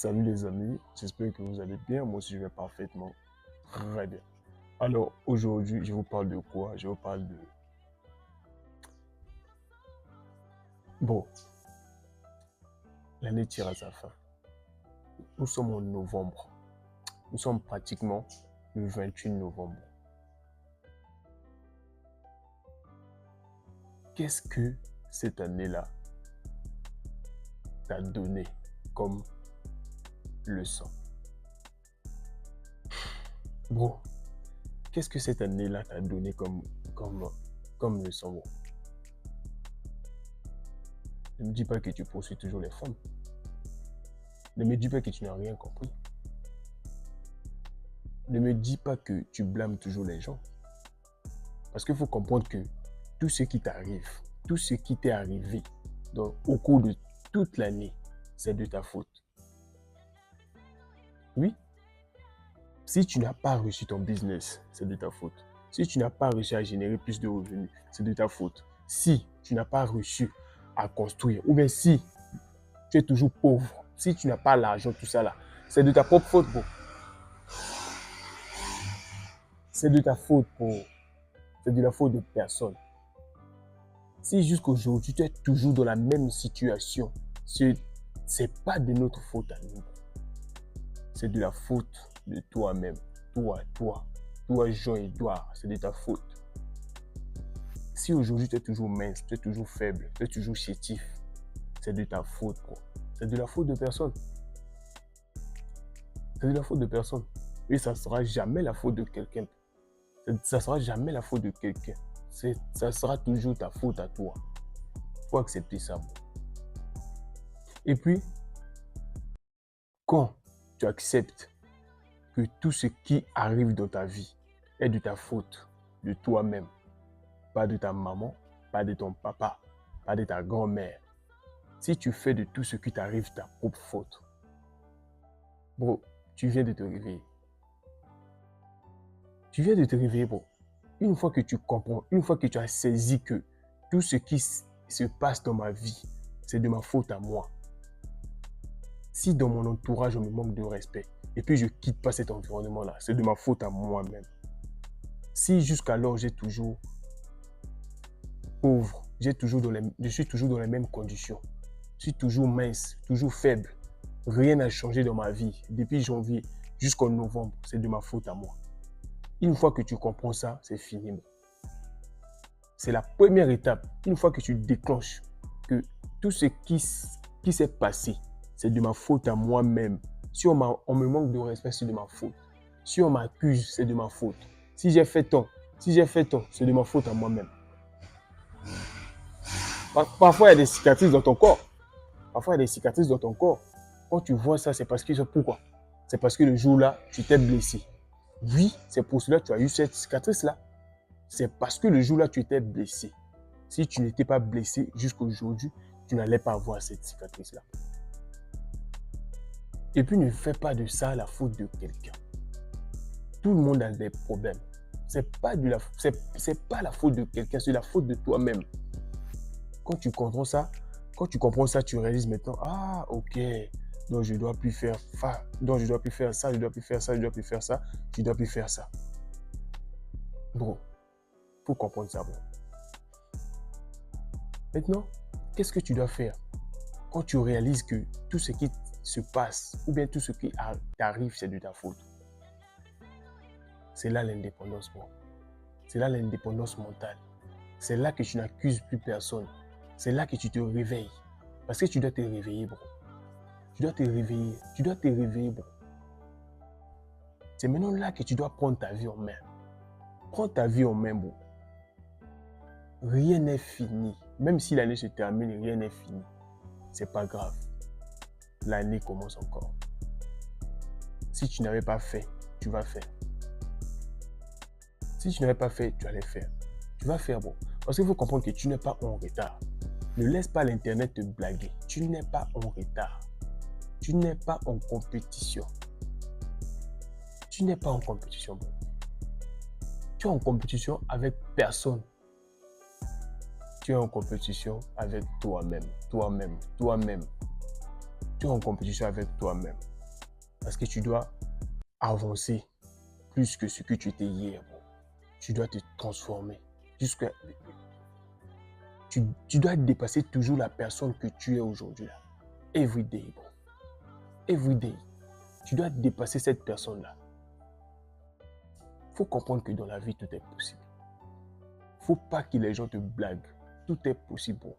Salut les amis, j'espère que vous allez bien. Moi aussi, je vais parfaitement très bien. Alors, aujourd'hui, je vous parle de quoi? Je vous parle de... Bon, l'année tire à sa fin. Nous sommes en novembre. Nous sommes pratiquement le 28 novembre. Qu'est-ce que cette année-là t'a donné comme leçon? Bon, qu'est-ce que cette année-là t'a donné comme leçon? Bon, ne me dis pas que tu poursuis toujours les femmes. Ne me dis pas que tu n'as rien compris. Ne me dis pas que tu blâmes toujours les gens. Parce qu'il faut comprendre que tout ce qui t'arrive, tout ce qui t'est arrivé au cours de toute l'année, c'est de ta faute. Oui, si tu n'as pas réussi ton business, c'est de ta faute. Si tu n'as pas réussi à générer plus de revenus, c'est de ta faute. Si tu n'as pas réussi à construire, ou bien si tu es toujours pauvre, si tu n'as pas l'argent, tout ça là, c'est de ta propre faute, bro. C'est de ta faute, bro. C'est de la faute de personne. Si jusqu'aujourd'hui, tu es toujours dans la même situation, ce n'est pas de notre faute à nous. C'est de la faute de toi-même. Toi, Jean-Edouard, c'est de ta faute. Si aujourd'hui, tu es toujours mince, tu es toujours faible, tu es toujours chétif, c'est de ta faute, bro. C'est de la faute de personne. C'est de la faute de personne. Et ça ne sera jamais la faute de quelqu'un. Ça ne sera jamais la faute de quelqu'un. Ça sera toujours ta faute à toi. Il faut accepter ça. Bro. Et puis, quand tu acceptes que tout ce qui arrive dans ta vie est de ta faute, de toi-même, pas de ta maman, pas de ton papa, pas de ta grand-mère. Si tu fais de tout ce qui t'arrive ta propre faute, bro, tu viens de te réveiller. Tu viens de te réveiller, bro. Une fois que tu comprends, une fois que tu as saisi que tout ce qui se passe dans ma vie, c'est de ma faute à moi. Si dans mon entourage, on me manque de respect, et puis je ne quitte pas cet environnement-là, c'est de ma faute à moi-même. Si jusqu'alors, j'ai toujours pauvre, je suis toujours dans les mêmes conditions, je suis toujours mince, toujours faible, rien n'a changé dans ma vie, depuis janvier jusqu'en novembre, c'est de ma faute à moi. Une fois que tu comprends ça, c'est fini. C'est la première étape. Une fois que tu déclenches que tout ce qui s'est passé, c'est de ma faute à moi-même. Si on me manque de respect, c'est de ma faute. Si on m'accuse, c'est de ma faute. Si j'ai fait tort, c'est de ma faute à moi-même. Parfois, il y a des cicatrices dans ton corps. Quand tu vois ça, c'est parce que pourquoi? C'est parce que le jour-là, tu t'es blessé. Oui, c'est pour cela que tu as eu cette cicatrice-là. C'est parce que le jour-là, tu étais blessé. Si tu n'étais pas blessé jusqu'à aujourd'hui, tu n'allais pas avoir cette cicatrice-là. Et puis, ne fais pas de ça la faute de quelqu'un. Tout le monde a des problèmes. C'est pas la faute de quelqu'un, c'est la faute de toi-même. Quand tu comprends ça, tu réalises maintenant, ah, ok, donc je dois plus faire ça, je dois plus faire ça. Bro, faut comprendre ça, bro. Maintenant, qu'est-ce que tu dois faire quand tu réalises que tout ce qui se passe ou bien tout ce qui t'arrive, c'est de ta faute? C'est là l'indépendance, bro. C'est là l'indépendance mentale. C'est là que tu n'accuses plus personne. C'est là que tu te réveilles. Parce que tu dois te réveiller, bro. Tu dois te réveiller, bro. C'est maintenant là que tu dois prendre ta vie en main. Prends ta vie en main, bro. Rien n'est fini. Même si l'année se termine, rien n'est fini. C'est pas grave. L'année commence encore. Si tu n'avais pas fait, tu vas faire. Si tu n'avais pas fait, tu allais faire. Tu vas faire, bon. Parce qu'il faut comprendre que tu n'es pas en retard. Ne laisse pas l'internet te blaguer. Tu n'es pas en retard. Tu n'es pas en compétition. Tu n'es pas en compétition, bon. Tu es en compétition avec personne. Tu es en compétition avec toi-même. Tu es en compétition avec toi-même. Parce que tu dois avancer plus que ce que tu étais hier, bro. Tu dois te transformer. Jusqu'à... Tu dois dépasser toujours la personne que tu es aujourd'hui. Là. Every day, bro. Every day. Tu dois dépasser cette personne-là. Il faut comprendre que dans la vie, tout est possible. Il ne faut pas que les gens te blaguent. Tout est possible, bro.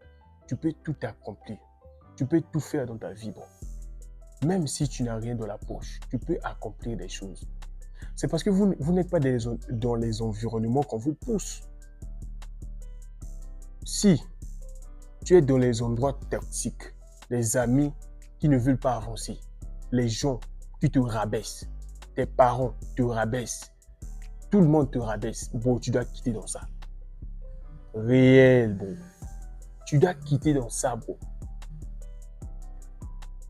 Tu peux tout accomplir. Tu peux tout faire dans ta vie, bro. Même si tu n'as rien dans la poche, tu peux accomplir des choses. C'est parce que vous n'êtes pas dans les environnements qu'on vous pousse. Si tu es dans les endroits toxiques, les amis qui ne veulent pas avancer, les gens qui te rabaissent, tes parents te rabaissent, tout le monde te rabaisse, bon, tu dois quitter dans ça. Réel, bro. Tu dois quitter dans ça, bro.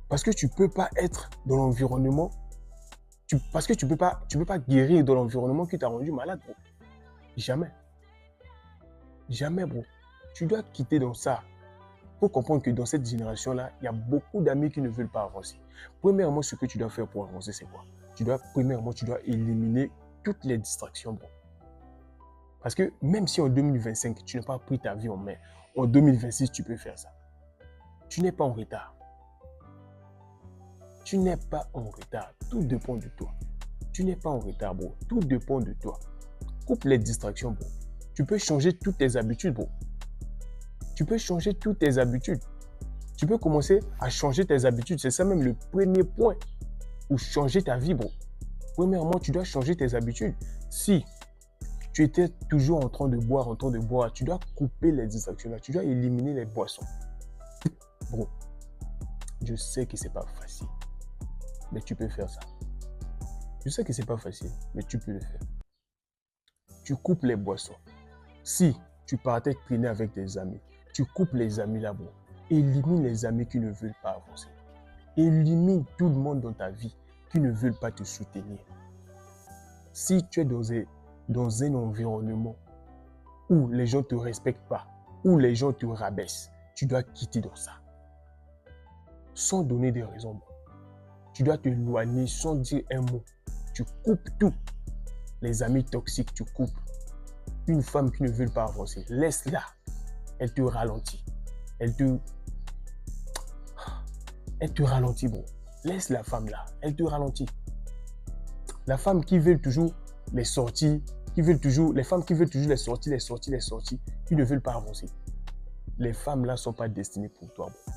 Parce que tu ne peux pas être dans l'environnement, parce que tu peux pas guérir dans l'environnement qui t'a rendu malade, bro. Jamais. Jamais, bro. Tu dois quitter dans ça. Il faut comprendre que dans cette génération-là, il y a beaucoup d'amis qui ne veulent pas avancer. Premièrement, ce que tu dois faire pour avancer, c'est quoi? Premièrement, tu dois éliminer toutes les distractions, bro. Parce que même si en 2025, tu n'as pas pris ta vie en main, en 2026, tu peux faire ça. Tu n'es pas en retard. Tu n'es pas en retard. Tout dépend de toi. Tu n'es pas en retard, bro. Tout dépend de toi. Coupe les distractions, bro. Tu peux changer toutes tes habitudes, bro. Tu peux changer toutes tes habitudes. Tu peux commencer à changer tes habitudes. C'est ça même le premier point pour changer ta vie, bro. Premièrement, tu dois changer tes habitudes. Si tu étais toujours en train de boire, tu dois couper les distractions là. Tu dois éliminer les boissons. Bro, je sais que c'est pas facile, mais tu peux faire ça. Je sais que c'est pas facile, mais tu peux le faire. Tu coupes les boissons. Si tu partais traîner avec tes amis, tu coupes les amis là, bro. Élimine les amis qui ne veulent pas avancer. Élimine tout le monde dans ta vie qui ne veulent pas te soutenir. Si tu es dans un environnement où les gens ne te respectent pas, où les gens te rabaissent, tu dois quitter dans ça. Sans donner des raisons, bro. Tu dois te éloigner sans dire un mot. Tu coupes tout. Les amis toxiques, tu coupes. Une femme qui ne veut pas avancer, laisse-la. Elle te ralentit. Elle te ralentit, bro. Laisse la femme là. Elle te ralentit. La femme qui veut toujours les sorties, les femmes qui veulent toujours les sorties, qui ne veulent pas avancer. Les femmes là ne sont pas destinées pour toi, bro.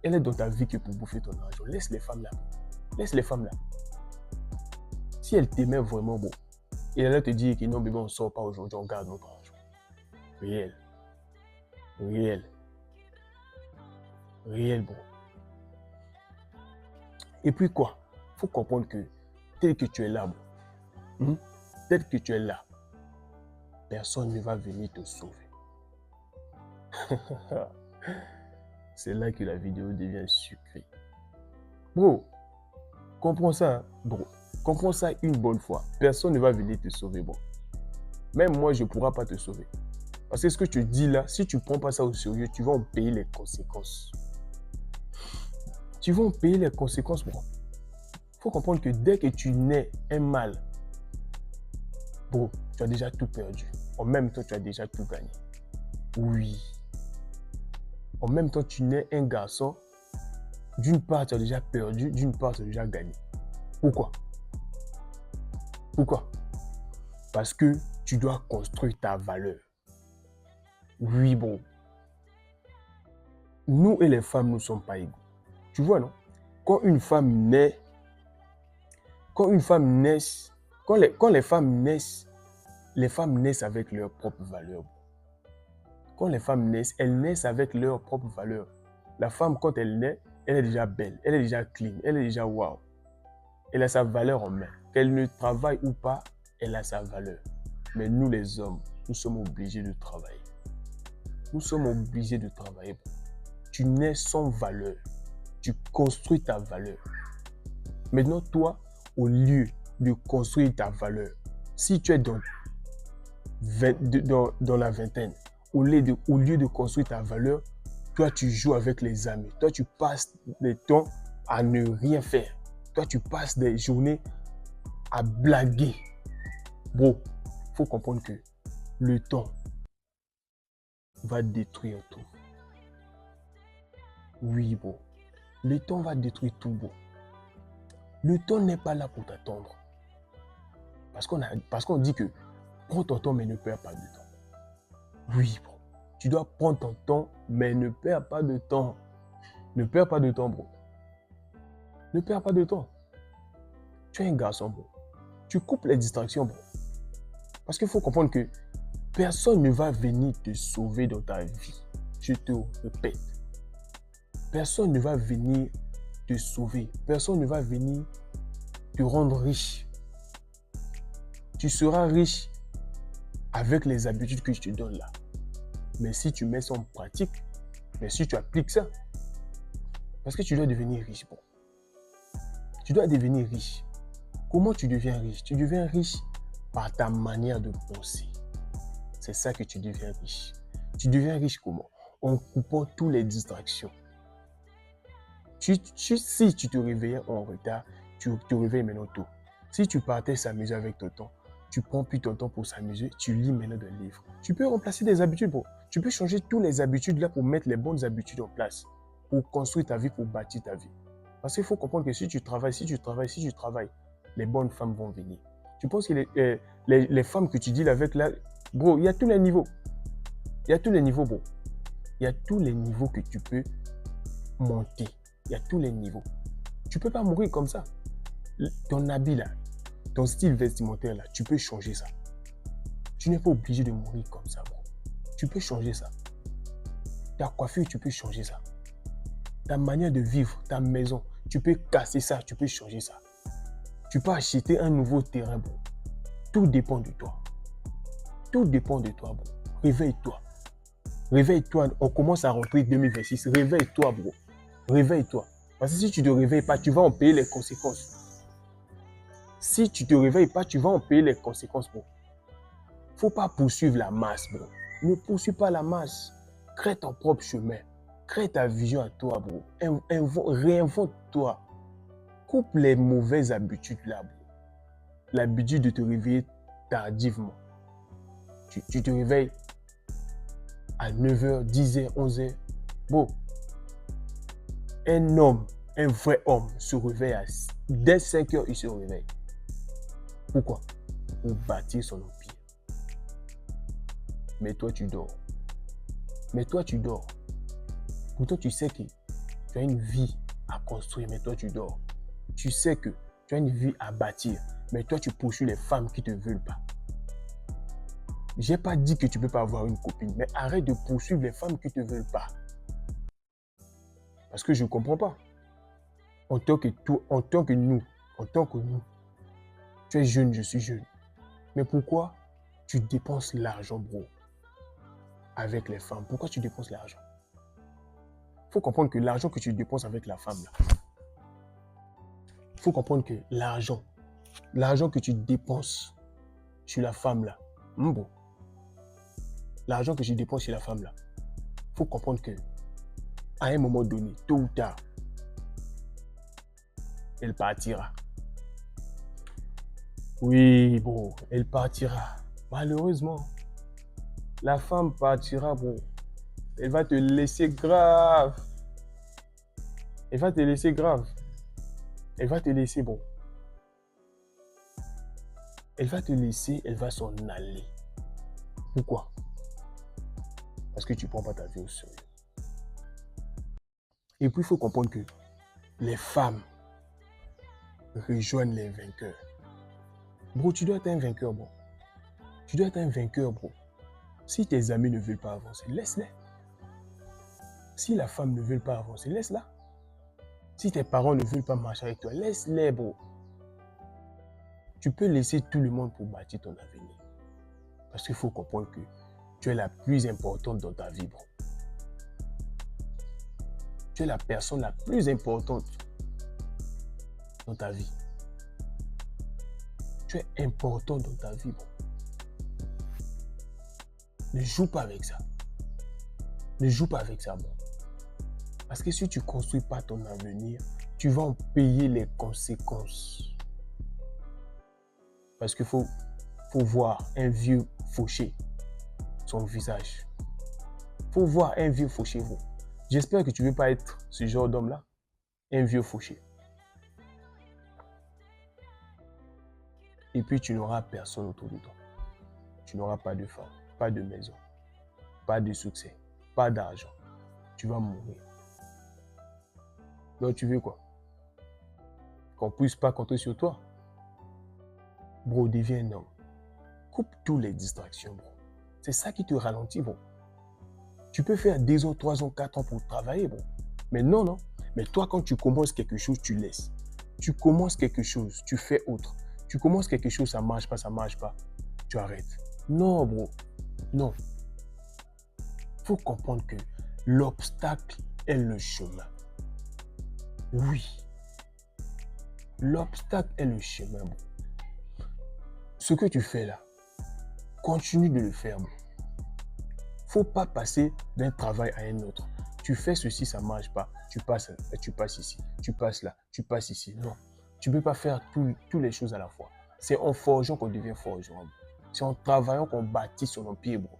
Elle est dans ta vie que pour bouffer ton argent. Laisse les femmes là. Laisse les femmes là. Si elle t'aimait vraiment, bon, et elle allait te dire que non, bébé, on ne sort pas aujourd'hui, on garde notre argent. Réel. Réel. Réel, bon. Et puis quoi? Il faut comprendre que tel que tu es là, bon, tel que tu es là, personne ne va venir te sauver. C'est là que la vidéo devient sucrée. Bro, comprends ça, hein? Bro. Comprends ça une bonne fois. Personne ne va venir te sauver, bro. Même moi, je ne pourrai pas te sauver. Parce que ce que tu dis là, si tu ne prends pas ça au sérieux, tu vas en payer les conséquences. Tu vas en payer les conséquences, bro. Il faut comprendre que dès que tu nais un mal, bro, tu as déjà tout perdu. En même temps, tu as déjà tout gagné. Oui. En même temps, tu nais un garçon. D'une part, tu as déjà perdu. D'une part, tu as déjà gagné. Pourquoi? Pourquoi? Parce que tu dois construire ta valeur. Oui, bro. Nous et les femmes, nous ne sommes pas égaux. Tu vois, non? Quand les femmes naissent, quand les femmes naissent avec leur propre valeur. Quand les femmes naissent, elles naissent avec leur propre valeur. La femme, quand elle naît, elle est déjà belle, elle est déjà clean, elle est déjà wow. Elle a sa valeur en main. Qu'elle ne travaille ou pas, elle a sa valeur. Mais nous, les hommes, nous sommes obligés de travailler. Nous sommes obligés de travailler. Tu nais sans valeur. Tu construis ta valeur. Maintenant, toi, au lieu de construire ta valeur, si tu es dans la vingtaine, au lieu de construire ta valeur, toi, tu joues avec les amis. Toi, tu passes le temps à ne rien faire. Toi, tu passes des journées à blaguer. Bro, il faut comprendre que le temps va détruire tout. Oui, bro. Le temps va détruire tout, bro. Le temps n'est pas là pour t'attendre. Parce qu'on dit que prends ton temps, mais ne perds pas de temps. Oui, bro. Tu dois prendre ton temps, mais ne perds pas de temps. Ne perds pas de temps, bro. Ne perds pas de temps. Tu es un garçon, bro. Tu coupes les distractions, bro. Parce qu'il faut comprendre que personne ne va venir te sauver dans ta vie. Je te répète. Personne ne va venir te sauver. Personne ne va venir te rendre riche. Tu seras riche avec les habitudes que je te donne là. Mais si tu mets ça en pratique, mais si tu appliques ça, parce que tu dois devenir riche, bon. Tu dois devenir riche. Comment tu deviens riche? Tu deviens riche par ta manière de penser. C'est ça que tu deviens riche. Tu deviens riche comment? En coupant toutes les distractions. Si tu te réveillais en retard, tu te réveilles maintenant tôt. Si tu partais s'amuser avec ton temps, tu prends plus ton temps pour s'amuser, tu lis maintenant des livres. Tu peux remplacer des habitudes, bro. Tu peux changer toutes les habitudes là pour mettre les bonnes habitudes en place, pour construire ta vie, pour bâtir ta vie. Parce qu'il faut comprendre que si tu travailles, les bonnes femmes vont venir. Tu penses que les femmes que tu deals avec là, bro, il y a tous les niveaux. Il y a tous les niveaux, bro. Il y a tous les niveaux que tu peux monter. Il y a tous les niveaux. Tu ne peux pas mourir comme ça. Ton habit là, ton style vestimentaire là, tu peux changer ça. Tu n'es pas obligé de mourir comme ça, bro. Tu peux changer ça. Ta coiffure, tu peux changer ça. Ta manière de vivre, ta maison, tu peux casser ça, tu peux changer ça. Tu peux acheter un nouveau terrain, bro. Tout dépend de toi. Tout dépend de toi, bro. Réveille-toi. Réveille-toi. On commence à rentrer 2026. Réveille-toi, bro. Réveille-toi. Parce que si tu ne te réveilles pas, tu vas en payer les conséquences. Si tu ne te réveilles pas, tu vas en payer les conséquences, bro. Il ne faut pas poursuivre la masse, bro. Ne poursuis pas la masse. Crée ton propre chemin. Crée ta vision à toi, bro. Réinvente-toi. Coupe les mauvaises habitudes là, bro. L'habitude de te réveiller tardivement. Tu te réveilles à 9h, 10h, 11h. Bon, un homme, un vrai homme se réveille dès 5h, il se réveille. Pourquoi? Pour bâtir son empire. Mais toi, tu dors. Pourtant, tu sais que tu as une vie à construire, mais toi, tu dors. Tu sais que tu as une vie à bâtir, mais toi, tu poursuis les femmes qui ne te veulent pas. Je n'ai pas dit que tu ne peux pas avoir une copine, mais arrête de poursuivre les femmes qui ne te veulent pas. Parce que je ne comprends pas. En tant que nous, tu es jeune, je suis jeune. Mais pourquoi tu dépenses l'argent, bro, avec les femmes? Pourquoi tu dépenses l'argent? Il faut comprendre que l'argent que tu dépenses avec la femme, là, il faut comprendre que l'argent que tu dépenses sur la femme, là, bon, l'argent que tu dépenses sur la femme, là, il faut comprendre que à un moment donné, tôt ou tard, elle partira. Oui, bro, elle partira. Malheureusement, la femme partira, bro. Elle va te laisser grave. Elle va te laisser grave. Elle va te laisser, bro. Elle va te laisser, elle va s'en aller. Pourquoi? Parce que tu ne prends pas ta vie au sérieux. Et puis, il faut comprendre que les femmes rejoignent les vainqueurs. Bro, tu dois être un vainqueur, bro. Tu dois être un vainqueur, bro. Si tes amis ne veulent pas avancer, laisse-les. Si la femme ne veut pas avancer, laisse-la. Si tes parents ne veulent pas marcher avec toi, laisse-les, bro. Tu peux laisser tout le monde pour bâtir ton avenir. Parce qu'il faut comprendre que tu es la plus importante dans ta vie, bro. Tu es la personne la plus importante dans ta vie. Tu es important dans ta vie, bro. Ne joue pas avec ça. Ne joue pas avec ça, bro. Parce que si tu ne construis pas ton avenir, tu vas en payer les conséquences. Parce qu'il faut voir un vieux fauché, son visage. Il faut voir un vieux fauché, vous. J'espère que tu ne veux pas être ce genre d'homme-là, un vieux fauché. Et puis tu n'auras personne autour de toi. Tu n'auras pas de femme, pas de maison, pas de succès, pas d'argent. Tu vas mourir. Donc tu veux quoi? Qu'on ne puisse pas compter sur toi. Bro, deviens un homme. Coupe toutes les distractions, bro. C'est ça qui te ralentit, bro. Tu peux faire 2 ans, 3 ans, 4 ans pour travailler, bro. Mais non, non. Mais toi, quand tu commences quelque chose, tu laisses. Tu commences quelque chose, tu fais autre. Tu commences quelque chose, ça marche pas, tu arrêtes. Non, bro. Non. Il faut comprendre que l'obstacle est le chemin. Oui. L'obstacle est le chemin, bro. Ce que tu fais là, continue de le faire, bro. Faut pas passer d'un travail à un autre. Tu fais ceci, ça ne marche pas. Tu passes ici. Tu passes là, tu passes ici. Non. Tu ne peux pas faire toutes les choses à la fois. C'est en forgeant qu'on devient forgeron. C'est en travaillant qu'on bâtit son empire, bro.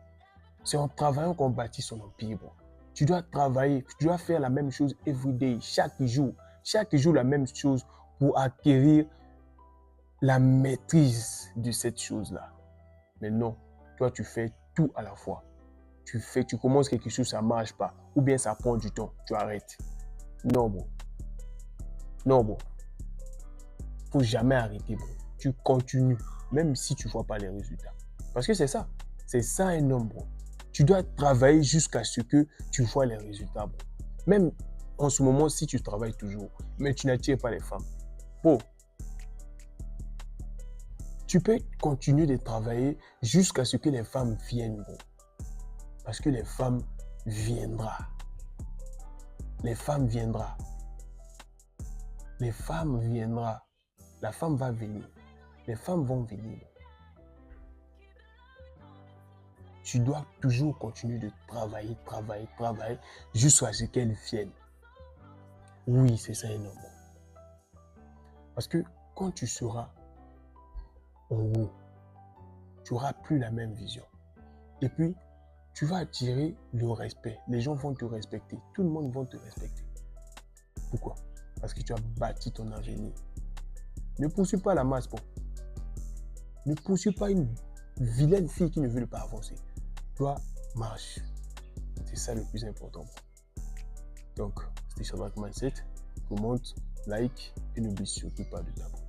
C'est en travaillant qu'on bâtit son empire, bro. Tu dois travailler, tu dois faire la même chose every day, chaque jour la même chose pour acquérir la maîtrise de cette chose-là. Mais non, toi, tu fais tout à la fois. Tu commences quelque chose, ça ne marche pas. Ou bien ça prend du temps, tu arrêtes. Non, bro. Non, bro. Il ne faut jamais arrêter, bro. Tu continues, même si tu ne vois pas les résultats. Parce que c'est ça. C'est ça un homme, bro. Tu dois travailler jusqu'à ce que tu vois les résultats, bro. Même en ce moment, si tu travailles toujours, mais tu n'attires pas les femmes. Bro, tu peux continuer de travailler jusqu'à ce que les femmes viennent, bro. Parce que les femmes viendront. Les femmes viendront. Les femmes viendront. La femme va venir. Les femmes vont venir. Tu dois toujours continuer de travailler jusqu'à ce qu'elles viennent. Oui, c'est ça un homme. Parce que quand tu seras en haut, tu n'auras plus la même vision. Et puis, tu vas attirer le respect. Les gens vont te respecter. Tout le monde va te respecter. Pourquoi? Parce que tu as bâti ton avenir. Ne poursuis pas la masse, bro. Ne poursuis pas une vilaine fille qui ne veut pas avancer. Toi, marche. C'est ça le plus important, bro. Donc, c'était Shadrach Mindset. Commente, like et n'oublie surtout pas de t'abonner.